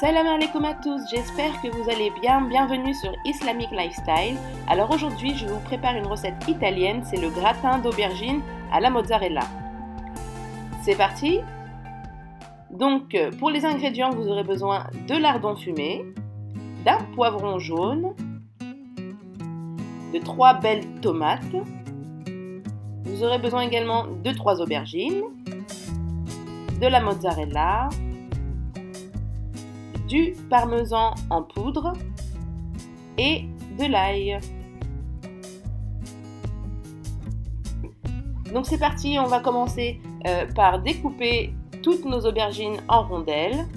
Salam alaikum à tous, j'espère que vous allez bien. Bienvenue sur Islamic Lifestyle. Alors aujourd'hui, je vous prépare une recette italienne, c'est le gratin d'aubergine à la mozzarella. C'est parti. Donc pour les ingrédients, vous aurez besoin de lardons fumés, d'un poivron jaune, de 3 belles tomates. Vous aurez besoin également de 3 aubergines, de la mozzarella, du parmesan en poudre et de l'ail. Donc c'est parti, on va commencer par découper toutes nos aubergines en rondelles.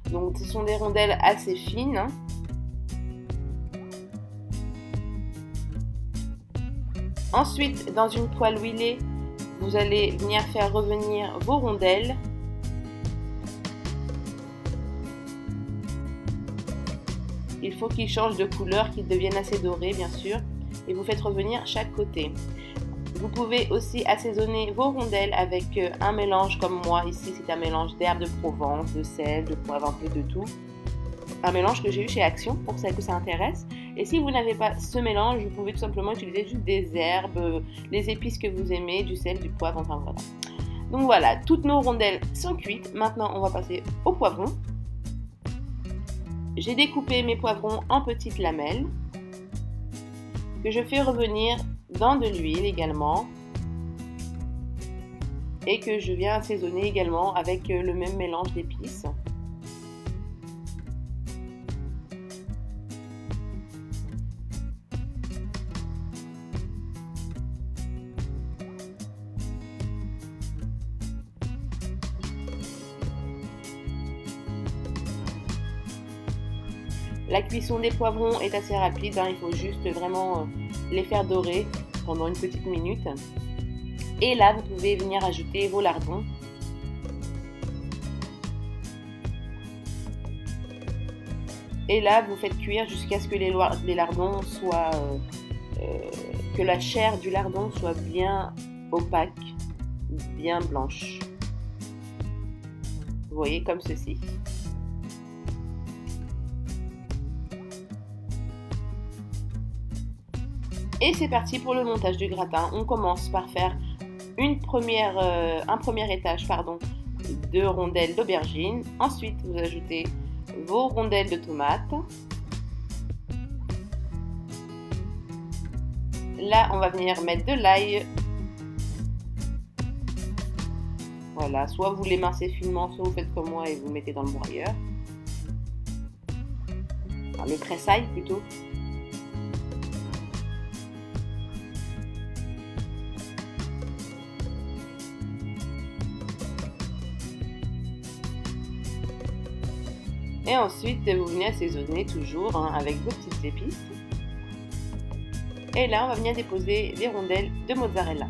Donc ce sont des rondelles assez fines. Ensuite, dans une poêle huilée, vous allez venir faire revenir vos rondelles. Il faut qu'ils changent de couleur, qu'ils deviennent assez dorés bien sûr, et vous faites revenir chaque côté. Vous pouvez aussi assaisonner vos rondelles avec un mélange comme moi, ici c'est un mélange d'herbes de Provence, de sel, de poivre, un peu de tout. Un mélange que j'ai eu chez Action pour celles que ça intéresse. Et si vous n'avez pas ce mélange, vous pouvez tout simplement utiliser juste des herbes, les épices que vous aimez, du sel, du poivre, enfin voilà. Donc voilà, toutes nos rondelles sont cuites. Maintenant on va passer au poivron. J'ai découpé mes poivrons en petites lamelles que je fais revenir dans de l'huile également et que je viens assaisonner également avec le même mélange d'épices. La cuisson des poivrons est assez rapide, il faut juste vraiment les faire dorer pendant une petite minute. Et là, vous pouvez venir ajouter vos lardons. Et là, vous faites cuire jusqu'à ce que les lardons soient, que la chair du lardon soit bien opaque, bien blanche. Vous voyez, comme ceci. Et c'est parti pour le montage du gratin. On commence par faire un premier étage de rondelles d'aubergine. Ensuite, vous ajoutez vos rondelles de tomates. Là, on va venir mettre de l'ail. Voilà, soit vous l'émincez finement, soit vous faites comme moi et vous mettez dans le broyeur. Enfin, le presse-ail plutôt. Et ensuite, vous venez assaisonner toujours avec vos petites épices. Et là, on va venir déposer les rondelles de mozzarella.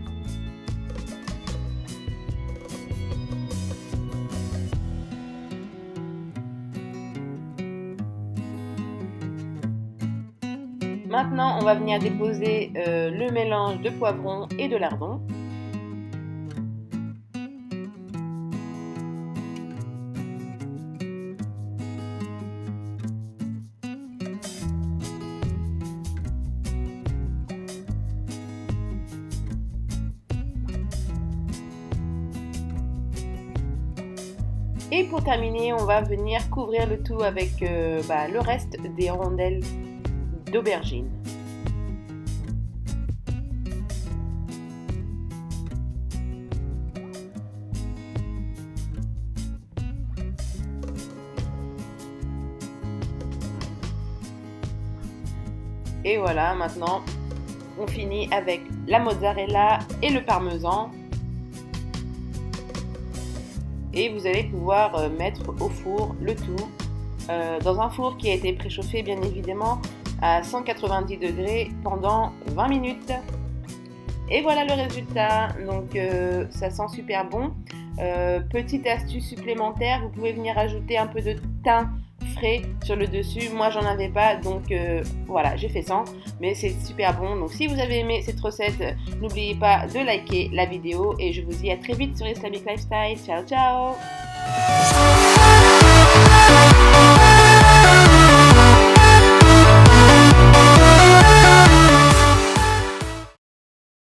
Maintenant, on va venir déposer le mélange de poivrons et de lardons. Et pour terminer, on va venir couvrir le tout avec le reste des rondelles d'aubergine. Et voilà, maintenant, on finit avec la mozzarella et le parmesan. Et vous allez pouvoir mettre au four le tout dans un four qui a été préchauffé bien évidemment à 190 degrés pendant 20 minutes. Et voilà le résultat, donc ça sent super bon. Petite astuce supplémentaire, vous pouvez venir ajouter un peu de thym frais sur le dessus. Moi j'en avais pas, donc voilà, j'ai fait sans, mais c'est super bon. Donc si vous avez aimé cette recette, n'oubliez pas de liker la vidéo et je vous dis à très vite sur Islamic Lifestyle. Ciao ciao.